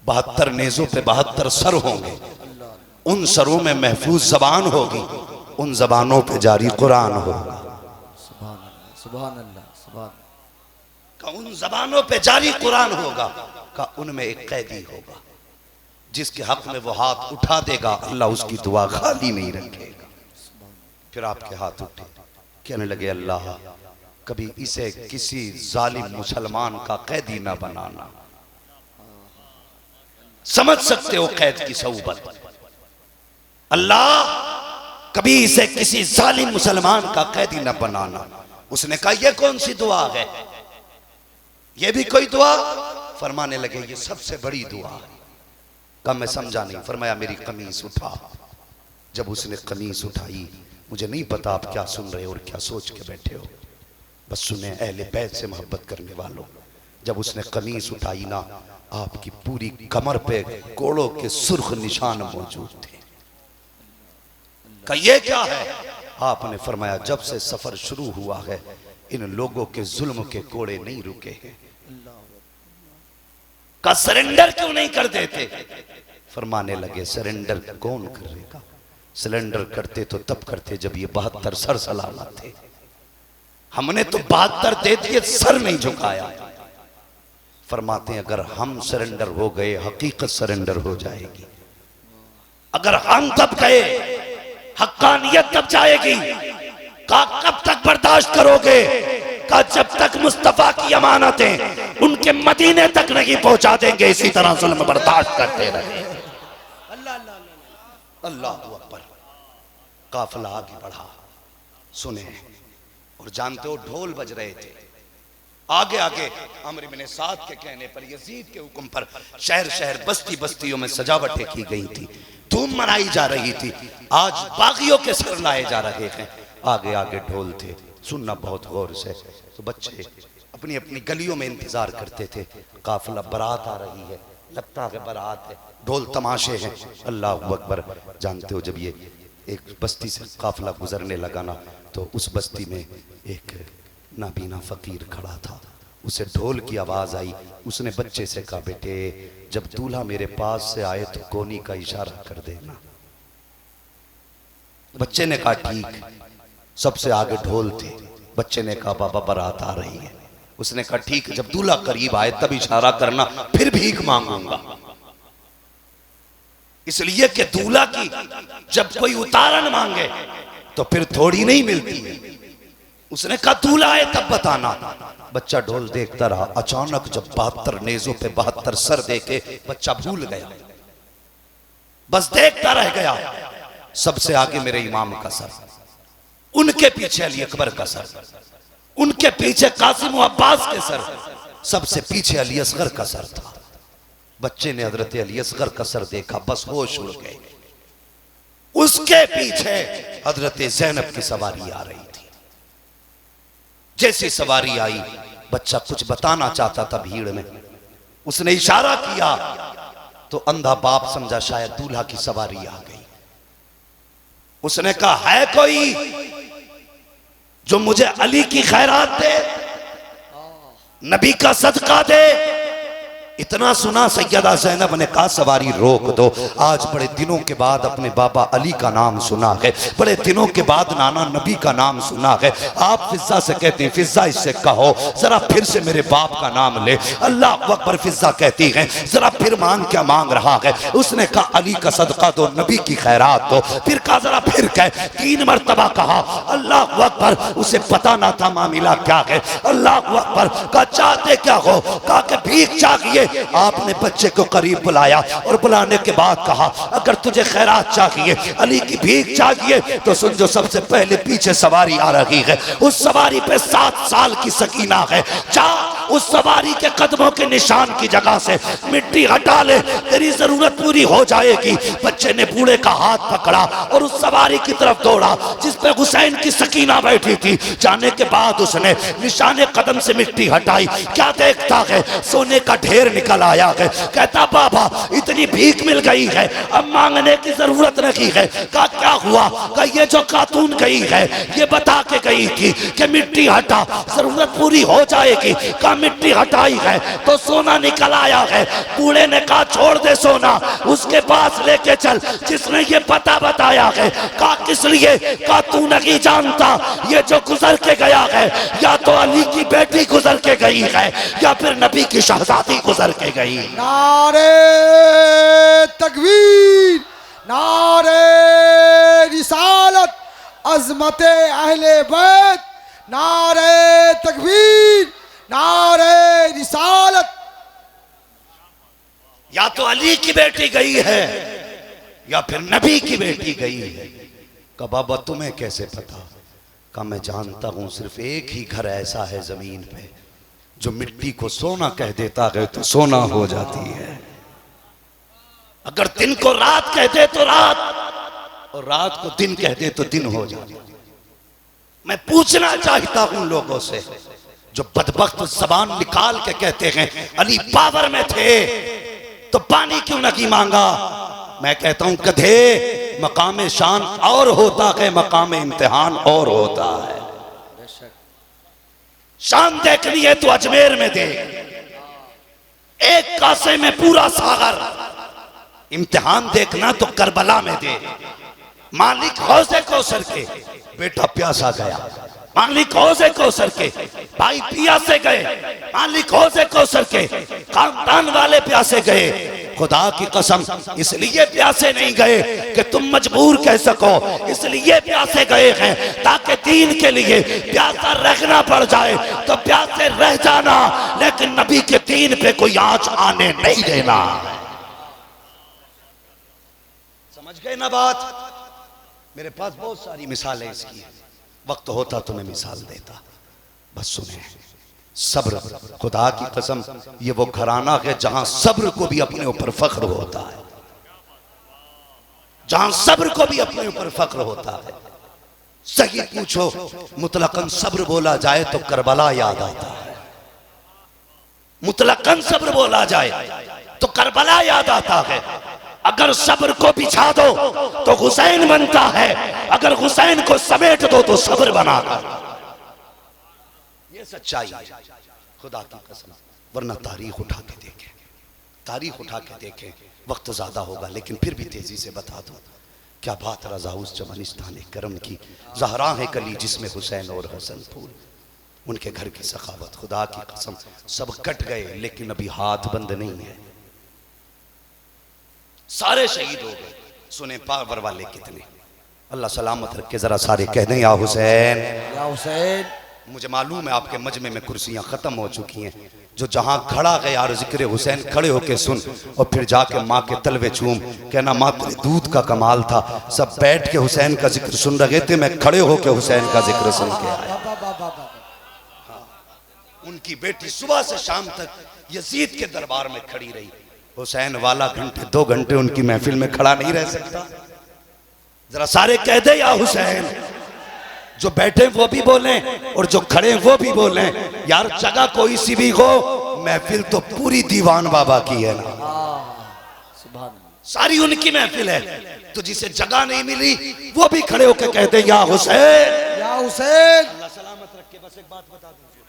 72 नेज़ों पे 72 सर होंगे, उन सरों में महफूज जबान होगी, उन जबानों पे जारी कुरान होगा। सुभान अल्लाह, सुभान अल्लाह, सुभान। का उन जबानों पे जारी कुरान होगा, का उनमें एक कैदी होगा जिसके हक में वो हाथ उठा देगा अल्लाह उसकी दुआ खाली नहीं रखेगा। फिर आपके हाथ उठे, कहने लगे अल्लाह कभी इसे किसी जालिम मुसलमान का कैदी ना बनाना। समझ सकते हो कैद की सऊबत? अल्लाह कभी इसे किसी जालिम मुसलमान का कैदी न बनाना। उसने कहा यह कौन सी दुआ है? यह भी कोई दुआ? फरमाने लगे ये सबसे बड़ी दुआ है। कहा मैं समझा नहीं। फरमाया मेरी कमीज उठा। जब उसने कमीज उठाई, मुझे नहीं पता आप क्या सुन रहे हो और क्या सोच के बैठे हो, बस सुने अहले बैत से मोहब्बत करने वालों। जब उसने कमीज उठाई ना, आपकी पूरी कमर पे कोड़ों के सुर्ख निशान मौजूद थे। कहा ये क्या है? आपने फरमाया जब से सफर शुरू हुआ है इन लोगों के जुल्म के कोड़े नहीं रुके हैं। का सरेंडर क्यों नहीं कर देते? फरमाने लगे सरेंडर कौन करेगा? सरेंडर करते तो तब करते जब ये 72 सर सलामत थे। हमने तो 72 दे दिए, सर नहीं झुकाया। फरमाते हैं अगर हम सरेंडर हो गए हकीकत सरेंडर हो जाएगी। अगर हम तब गए हक्कानियत तब जाएगी। कहा कब तक बर्दाश्त करोगे? कहा जब तक मुस्तफा की अमानतें उनके मदीने तक नहीं पहुंचा देंगे, इसी तरह जुल्म बर्दाश्त करते रहे। अल्लाह अकबर। काफिला आगे बढ़ा, सुने और जानते हो ढोल बज रहे थे। आगे आगे अमर इब्ने साद के कहने पर, यजीद के हुक्म पर शहर शहर बस्ती बस्तियों में सजावटें की गई थी, धूम मनाई जा रही थी। आज बागियों के सर लाए जा रहे हैं। आगे आगे ढोल थे, सुनना बहुत गौर से। तो बच्चे अपनी अपनी गलियों में इंतजार करते थे। काफिला बारात आ रही है, लगता है बारात है, ढोल तमाशे हैं। अल्लाह अकबर। जानते हो जब ये एक बस्ती से काफिला गुजरने लगा ना, तो उस बस्ती में एक नाबीना फकीर खड़ा था। उसे ढोल की आवाज आई। उसने बच्चे से कहा, बेटे जब दूल्हा मेरे पास से आए तो कोनी का इशारा कर देना। बच्चे ने कहा ठीक। सबसे आगे ढोल थे। बच्चे ने कहा बाबा बारात आ रही है। उसने कहा ठीक, जब दूल्हा करीब आए तब इशारा करना, फिर भीख मांगूंगा। इसलिए कि दूल्हा की जब कोई उतारन मांगे तो फिर थोड़ी नहीं मिलती है। उसने कहा दूल्हा आए तब बताना। बच्चा ढोल देखता रहा। अचानक जब 72 नेजों पे 72 सर देखे, बच्चा भूल गया, बस देखता रह गया। सबसे आगे मेरे इमाम का सर, उनके पीछे अली अकबर का सर, उनके पीछे कासिम व अब्बास के सर, सबसे पीछे अली असगर का सर था। बच्चे ने हजरत अली असगर का सर देखा, बस होश उड़ गए। उसके पीछे हजरत ज़ैनब की सवारी आ रही थी। जैसी सवारी आई, बच्चा कुछ बताना चाहता था भीड़ में। उसने इशारा किया तो अंधा बाप समझा शायद दूल्हा की सवारी आ गई। उसने कहा है कोई जो मुझे अली की खैरात दे, नबी का सदका दे? इतना सुना सैयदा ज़ैनब ने कहा सवारी रोक दो। आज बड़े दिनों के बाद अपने बाबा अली का नाम सुना है, बड़े दिनों के बाद नाना नबी का नाम सुना है। आप फिजा से कहते हैं फिजा इससे कहो जरा फिर से मेरे बाप का नाम ले। अल्लाह अकबर। फिजा कहती है जरा फिर मांग क्या मांग रहा है? उसने कहा अली का सदका दो, नबी की खैरात दो। फिर कहा जरा फिर कह। 3 मरतबा कहा। अल्लाह अकबर। उसे पता ना था मामला क्या है। अल्लाह अकबर। कहा चाहते क्या हो? कहा कि भीख चाहिए। आपने बच्चे को करीब बुलाया और बुलाने के बाद कहा अगर तुझे खैरात चाहिए, अली की भीख चाहिए तो सुन, जो सबसे पहले पीछे सवारी आ रही है उस सवारी पे 7 साल की सकीना है। जा उस सवारी के कदमों के निशान की जगह से मिट्टी हटा ले, तेरी जरूरत पूरी हो जाएगी। बच्चे ने बूढ़े का हाथ पकड़ा और उस सवारी की तरफ दौड़ा जिस पे हुसैन की सकीना बैठी थी। जाने के बाद उसने निशाने कदम से मिट्टी हटाई। क्या देखता है? सोने का ढेर निकल आया है। कहता बाबा इतनी भीख मिल गई है, अब मांगने की जरूरत नहीं है। कहा क्या हुआ? कहा ये जो खातून गई है ये बता के गई थी कि मिट्टी हटा, जरूरत पूरी हो जाएगी। कहा मिट्टी हटाई है तो सोना निकल आया है। बूढ़े ने कहा छोड़ दे सोना, उसके पास लेके चल जिसने ये पता बताया है। कहा किस लिए? कहा तू नहीं जानता, ये जो गुजर के गया है या तो अली की बेटी गुजर के गई है या फिर नबी की शहजादी गुजर के गई। नारे तकबीर, नारे रिसालत, अजमते अहले बैत, नारे तकबीर, नारे रिसालत। या तो अली की बेटी गई है या फिर नबी की बेटी गई है। कहा बाबा तुम्हें कैसे पता? कहा मैं जानता हूं सिर्फ एक ही घर ऐसा है जमीन पे जो मिट्टी को सोना कह देता है तो सोना हो जाती है, अगर दिन को रात कह दे तो रात, और रात को दिन कह दे तो दिन हो जाती है। मैं पूछना चाहता हूं लोगों से जो बदबख्त जबान निकाल के कहते हैं अली पावर में थे तो पानी क्यों नहीं मांगा? मैं कहता हूं गधे, मकाम शान और होता है, मकाम इम्तिहान और होता है। शान देखनी है तो अजमेर में दे, एक कासे में पूरा सागर। इम्तिहान देखना तो करबला में दे। मालिक हौज़े कौसर के बेटा प्यासा गया, मालिक हौज़े कौसर के भाई प्यासे गए, मालिक हौज़े कौसर के खानदान वाले प्यासे गए। खुदा की कसम इसलिए प्यासे नहीं गए कि तुम मजबूर कह सको, इसलिए प्यासे गए हैं ताकि दीन के लिए प्यासा रखना पड़ जाए तो प्यासे रह जाना, लेकिन नबी के दीन पे कोई आंच आने नहीं देना। समझ गए ना बात? मेरे पास बहुत सारी मिसालें इसकी, वक्त होता तो मैं मिसाल देता। बस सुने, सब्र, खुदा की कसम ये वो घराना है जहां सब्र को भी अपने ऊपर फख्र होता है, जहां सब्र को भी अपने ऊपर फख्र होता है। सही पूछो, मुतलकन सब्र बोला जाए तो करबला याद आता है, मुतलकन सब्र बोला जाए तो करबला याद आता है। अगर सब्र को बिछा दो तो हुसैन बनता है, अगर हुसैन को समेट दो तो सब्र बनाकर। ये सच्चाई है खुदा की कसम। वरना तारीख उठा के देखें, तारीख उठा के देखें, वक्त ज्यादा होगा लेकिन फिर भी तेजी से बता दूं क्या बात रजा उस जवानिस्तान करम की। ज़हरा है कली जिसमें हुसैन और हसन फूल, उनके घर की सखावत, खुदा की कसम सब कट गए लेकिन अभी हाथ बंद नहीं है, सारे शहीद हो गए। सुने पावर वाले कितने, अल्लाह सलामत रखे। जरा सारे कह दें या हुसैन, या हुसैन। मुझे मालूम है आपके मजमे में कुर्सियां खत्म हो चुकी हैं, जो जहां खड़ा गया यार जिक्र हुसैन खड़े होके सुन और फिर जाके माँ के तलवे चूम, कहना माँ तेरे दूध का कमाल था। सब बैठ के हुसैन का जिक्र सुन रहे थे, मैं खड़े होके हुसैन का जिक्र सुन के आया। उनकी बेटी सुबह से शाम तक यजीद के दरबार में खड़ी रही। हुसैन वाला घंटे 2 घंटे उनकी महफिल में खड़ा नहीं रह सकता। जरा सारे कह दे या हुसैन। जो बैठे वो भी बोले और जो खड़े वो भी बोले। यार जगह कोई सी भी हो, महफिल तो पूरी दीवान बाबा की है ना, सारी उनकी महफिल है। तो जिसे जगह नहीं मिली वो भी खड़े होकर कहते या हुसैन, या हुसैन। अल्लाह सलामत रखे। बस एक बात बता दीजिए,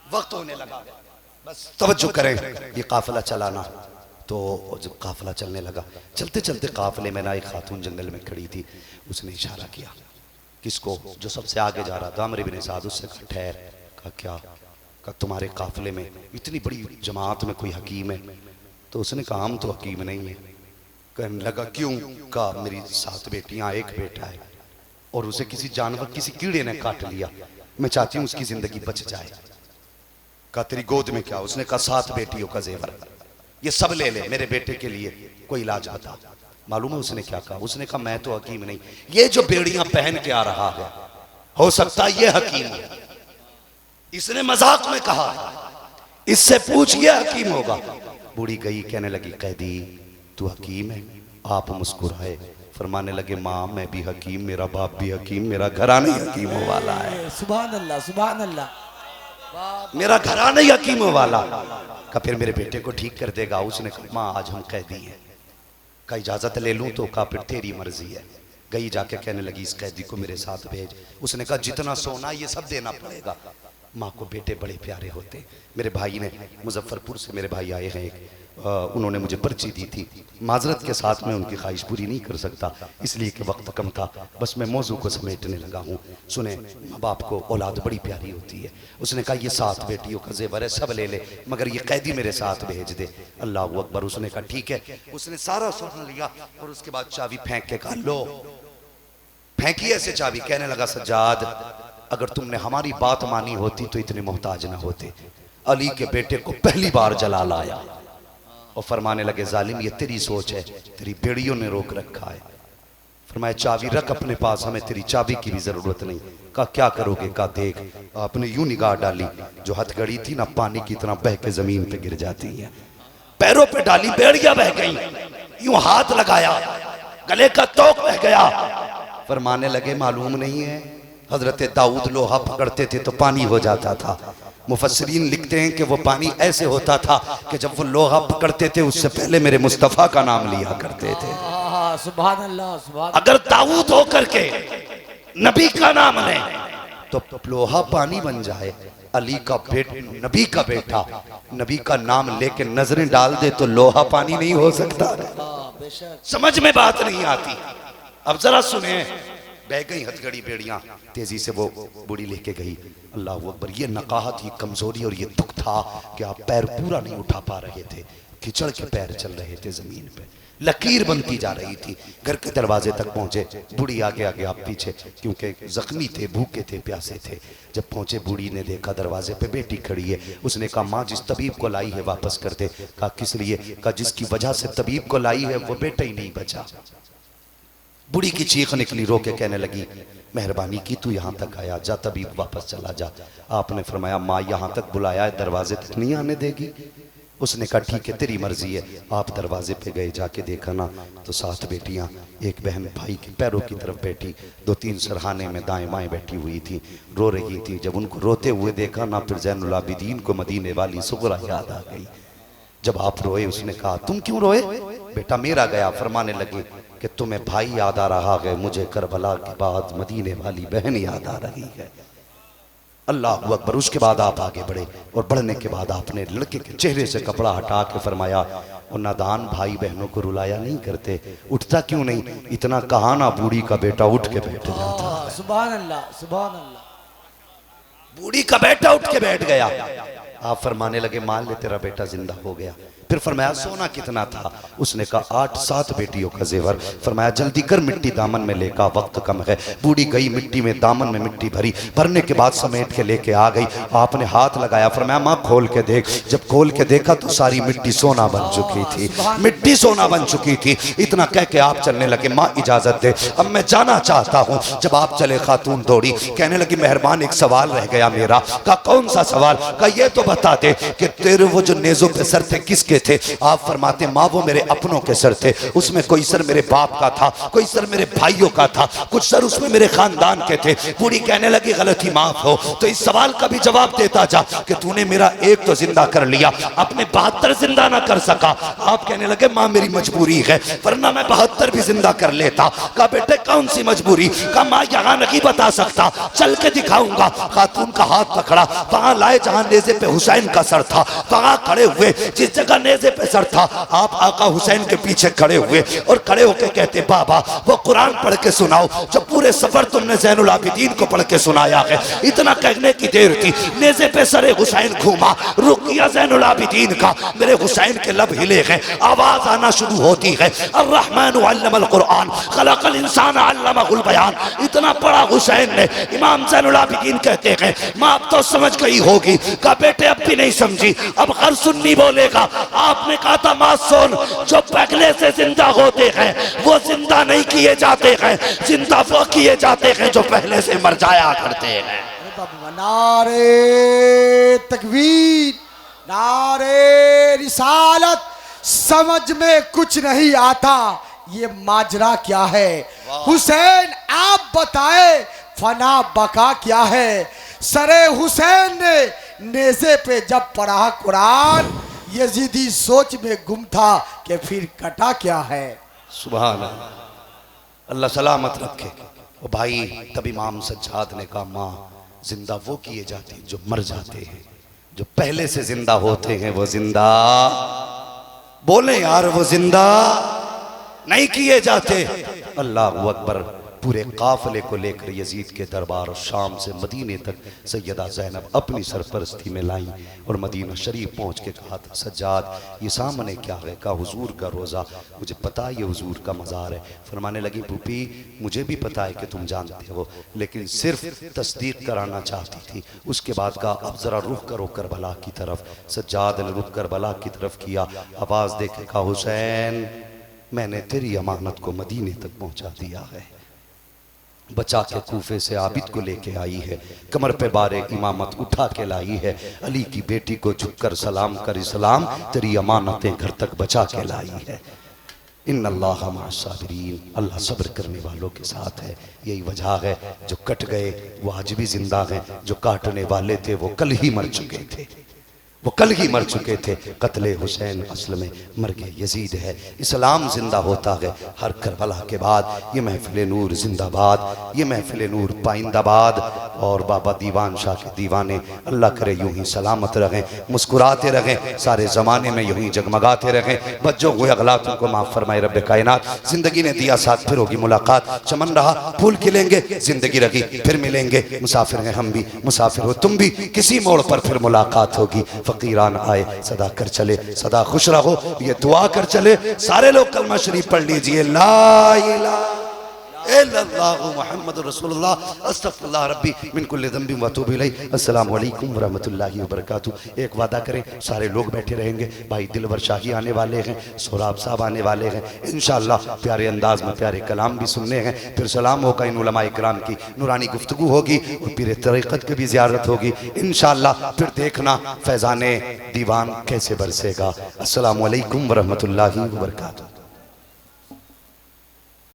वक्त होने लगा, बस तवज्जो करें। ये काफिला चलाना, तो जब काफिला चलने लगा, चलते चलते काफिले में ना एक खातून जंगल में खड़ी थी। उसने इशारा किया किसको, जो सबसे आगे जा रहा था, अमर इब्न साद। उससे कहा ठहर। कहा क्या? कहा तुम्हारे काफिले में इतनी बड़ी जमात में कोई हकीम है? तो उसने कहा हम तो हकीम नहीं है। कहने लगा क्यों? कहा मेरी 7 बेटियां, 1 बेटा है और उसे किसी जानवर, किसी कीड़े ने काट लिया, मैं चाहती हूँ उसकी जिंदगी बच जाए। कहा तेरी गोद में क्या? उसने कहा 7 बेटियों का जेवर, ये सब ले ले, मेरे बेटे के लिए कोई इलाज बता। मालूम है उसने क्या कहा? उसने कहा मैं तो हकीम नहीं, ये जो बेड़ियां पहन के आ रहा है हो सकता है ये हकीम है। इसने मजाक में कहा, इससे पूछ ये हकीम होगा। बूढ़ी गई, कहने लगी कैदी तू हकीम है? आप मुस्कुराए, फरमाने लगे माँ मैं भी हकीम, मेरा बाप भी हकीम, मेरा घराना ही हकीमों वाला है। सुभान अल्लाह, सुभान अल्लाह। मेरा घराना ही हकीमों वाला। का फिर मेरे बेटे को ठीक कर देगा? उसने कहा माँ आज हम कैदी हैं, का इजाजत ले लूं? तो कहा फिर तेरी मर्जी है। गई, जाके कहने लगी इस कैदी को मेरे साथ भेज। उसने कहा जितना सोना ये सब देना पड़ेगा। माँ को बेटे बड़े प्यारे होते। मेरे भाई ने, मुजफ्फरपुर से मेरे भाई आए हैं एक, उन्होंने मुझे पर्ची दी थी। माजरत के साथ मैं उनकी ख्वाहिश पूरी नहीं कर सकता इसलिए कि वक्त कम था, बस मैं मौजू को समेटने लगा हूँ। सुने, माँ बाप को औलाद बड़ी प्यारी होती है। उसने कहा ये 7 बेटियों का जेवर है, सब ले ले, मगर ये कैदी मेरे साथ भेज दे। अल्लाह अकबर। उसने कहा ठीक है। उसने सारा सोना लिया और उसके बाद चाबी फेंक के कहा लो। फेंकी ऐसे चाबी, कहने लगा सज्जाद अगर तुमने हमारी बात मानी होती तो इतने मोहताज ना होते। अली के बेटे को पहली बार जला लाया और फरमाने लगे जालिम ये तेरी सोच है, तेरी बेड़ियों ने रोक रखा है। फरमाया चाबी रख अपने पास, हमें तेरी चाबी की भी जरूरत नहीं। कहा क्या करोगे? कहा देख। आपने यूं निगाह डाली, जो हथकड़ी थी ना पानी की तरह बह के जमीन पे गिर जाती है। पैरों पे डाली, बेड़ियां बह गई। यूं हाथ लगाया, गले का तोक बह गया। फरमाने लगे मालूम नहीं है हजरत दाऊद लोहा पकड़ते थे तो पानी हो जाता था। मुफस्सिरीन लिखते हैं कि वो पानी ऐसे होता था कि जब वो लोहा पकड़ते थे उससे पहले मेरे मुस्तफ़ा का नाम लिया करते थे। सुभान अल्लाह, सुभान। अगर दाऊद होकर के नबी का नाम लें तो लोहा पानी बन जाए। अली का बेटा, नबी का बेटा, नबी का नाम लेके नजरें डाल दे तो लोहा पानी नहीं हो सकता। समझ में बात नहीं आती। अब जरा सुने, बह गई हथकड़ी बेड़ियां, तेजी से वो बूढ़ी लेके गई। अल्लाह अकबर, ये नकाहत, ये कमजोरी और ये दुख था कि आप पैर पूरा नहीं उठा पा रहे थे, खिचड़ के पैर चल रहे थे जमीन पे, लकीर बनती जा रही थी। घर के दरवाजे तक पहुंचे, बूढ़ी आगे आगे आप पीछे, क्योंकि जख्मी थे, भूखे थे, प्यासे थे। जब पहुंचे, बूढ़ी ने देखा दरवाजे पे बेटी खड़ी है। उसने कहा माँ, जिस तबीब को लाई है वापस कर दे। कहा किस लिए? कहा जिसकी वजह से तबीब को लाई है वो बेटा ही नहीं बचा। बूढ़ी की चीख निकली, रो के कहने लगी मेहरबानी की, तू यहाँ तक आया, जा तबीब वापस चला जा। आपने फरमाया माँ यहाँ तक बुलाया है, दरवाजे तक नहीं आने देगी? उसने कहा ठीक है तेरी मर्जी है। आप दरवाजे पे गए, जाके देखा ना तो 7 बेटियां, एक बहन भाई के पैरों की तरफ बैठी, 2-3 सरहाने में दाएं बाएं बैठी हुई थी, रो रही थी। जब उनको रोते हुए देखा ना, फिर ज़ैनुल आबिदीन को मदीने वाली सुगरा याद आ गई। जब आप रोए, उसने कहा तुम क्यों रोए? बेटा मेरा गया। फरमाने लगे कि तुम्हें भाई याद आ रहा है, मुझे करबला के बाद मदीने वाली बहन याद आ रही है। अल्लाह अकबर। उसके बाद आप आगे बढ़े और बढ़ने के बाद आपने लड़के के चेहरे से कपड़ा हटा के फरमाया, और नादान भाई बहनों को रुलाया नहीं करते, उठता क्यों नहीं? इतना कहा ना, बूढ़ी का बेटा उठ के बैठ जाता। सुभान अल्लाह, सुभान अल्लाह। बूढ़ी का बेटा उठ के बैठ गया। आप फरमाने लगे मान ले तेरा बेटा जिंदा हो गया। फिर फरमाया सोना कितना था? उसने कहा 8-7 बेटियों का जेवर। फरमाया जल्दी कर, मिट्टी दामन में लेकर, वक्त कम है। बूढ़ी गई, मिट्टी में दामन में मिट्टी भरी, भरने के बाद समेट के लेके आ गई। आपने हाथ लगाया, फरमाया माँ खोल के देख। जब खोल के देखा तो सारी मिट्टी सोना बन चुकी थी, मिट्टी सोना बन चुकी थी। इतना कह के आप चलने लगे, माँ इजाजत दे, अब मैं जाना चाहता हूँ। जब आप चले, खातून दौड़ी, कहने लगी मेहरबान एक सवाल रह गया मेरा। कहा कौन सा सवाल? कहा ये तो बता दे कि तेरे वो जो नेजों पे सर थे किसके थे? आप फरमाते माँ वो मेरे अपनों के सर थे, उसमें कोई सर मेरे बाप का था, कोई सर मेरे भाइयों का था, कुछ सर उसमें मेरे खानदान के थे। बूढ़ी कहने लगी गलती माफ हो, तो इस सवाल का भी जवाब देता जा कि तूने मेरा एक तो जिंदा कर लिया, अपने 72 जिंदा ना कर सका। आप कहने लगे माँ मेरी मजबूरी है, वरना मैं 72 भी जिंदा कर लेता। कहा बेटे कौन सी मजबूरी? कहा माँ यहाँ नहीं बता सकता, चल के दिखाऊंगा। खातून का हाथ पकड़ा, वहां लाए जहां नेज़े पे हुसैन का सर था, वहां खड़े हुए जिस जगह नेज़े पे सर था, आप आका हुसैन के पीछे खड़े हुए और खड़े होके कहते बाबा वो कुरान पढ़ के सुनाओ जो पूरे सफर तुमने ज़ैनुल आबिदीन को पढ़ के सुनाया है। इतना कहने की देर थी, नेज़े पे सरे हुसैन घूमा, रुक गया ज़ैनुल आबिदीन का, मेरे हुसैन के लब हिले हैं, आवाज आना शुरू होती है, अर्रहमान अल्लमल कुरान खलकल इंसान अल्लमहुल बयान। इतना पढ़ा हुसैन ने। इमाम ज़ैनुल आबिदीन कहते हैं माँ अब तो समझ गई होगी। कहा बेटे अब भी नहीं समझी, अब हर सुन्नी बोलेगा। आपने कहा था माँ सुन, जो पहले से जिंदा होते हैं वो जिंदा नहीं किए जाते हैं, जिंदा वो किए जाते हैं जो पहले से मर जाया करते हैं। नारे तकबीर, नारे रिसालत। समझ में कुछ नहीं आता ये माजरा क्या है। हुसैन आप बताए फना बका क्या है। सरे हुसैन ने नेज़े पे जब पढ़ा कुरान, यजीदी सोच में गुम था कि फिर कटा क्या है। सुभान अल्लाह, अल्लाह सलामत रखे। ओ भाई तब इमाम सज्जाद ने कहा माँ जिंदा वो किए जाते हैं जो मर जाते हैं, जो पहले से जिंदा होते हैं वो जिंदा, बोले यार वो जिंदा नहीं किए जाते। अल्लाह अकबर। पूरे काफिले को लेकर यजीद के दरबार और शाम से मदीने तक सैयदा ज़ैनब अपनी सरपरस्ती में लाई और मदीना शरीफ पहुंच के कहा था सज्जाद ये सामने क्या है? कहा हुजूर का रोज़ा, मुझे पता है ये हुजूर का मज़ार है। फरमाने लगी पुपी मुझे भी पता है कि तुम जानते हो, लेकिन सिर्फ तस्दीक कराना चाहती थी। उसके बाद कहा अब ज़रा रुख करो करबला की तरफ। सज्जाद ने रुख करबला की तरफ किया, आवाज़ दे के कहा हुसैन मैंने तेरी अमानत को मदीने तक पहुँचा दिया है, बचा के कूफे से आबिद को लेके आई है, कमर पे बारे इमामत उठा के लाई है, अली की बेटी को झुककर सलाम कर इस्लाम तेरी अमानतें घर तक बचा के लाई है। इन्नल्लाह मअस-साबिरीन, अल्लाह सब्र करने वालों के साथ है। यही वजह है जो कट गए वो आज भी जिंदा हैं, जो काटने वाले थे वो कल ही मर चुके थे। वो कल ही मर चुके थे। कत्ले हुसैन असल में मर्ग यजीद है। इस्लाम जिंदा होता है हर करबला के बाद। ये महफिल नूर जिंदाबाद, ये महफिल नूर पाइंदाबाद। और बाबा दीवान शाह के दीवाने अल्लाह करे यूं ही सलामत रहें, मुस्कुराते रहें, सारे ज़माने में यूं ही जगमगाते रहें। बच्चों को अगलातों को माफ़ फरमाए रब कायनात। ज़िंदगी ने दिया साथ, फिर होगी मुलाकात। चमन रहा फूल खिलेंगे, ज़िंदगी रही फिर मिलेंगे। मुसाफिर हैं हम भी, मुसाफिर हो तुम भी, किसी मोड़ पर फिर मुलाकात होगी। फ़कीरान आए सदा कर चले, सदा खुश रहो, ये दुआ कर चले। सारे लोग कलमा शरीफ पढ़ लीजिए, ला इलाहा इल्लल्लाहु मुहम्मदुर रसूलुल्लाह, अस्तगफिरुल्लाह रब्बी मिन कुल्लि ज़ंबिन व अतूबु इलैहि। अस्सलामु अलैकुम व रहमतुल्लाहि व बरकातुहू। एक वादा करें, सारे लोग बैठे रहेंगे। भाई दिलवर शाही आने वाले हैं, सोराब साहब आने वाले हैं। इंशाअल्लाह प्यारे अंदाज में प्यारे कलाम भी सुनने हैं। फिर सलाम होगा इन उलमाए किराम की, नूरानी गुफ्तगू होगी और पीर तरीक़त की भी ज़ियारत होगी इंशाअल्लाह। फिर देखना फैज़ाने दीवान कैसे बरसेगा। अस्सलामु अलैकुम व रहमतुल्लाहि व बरकातुहू।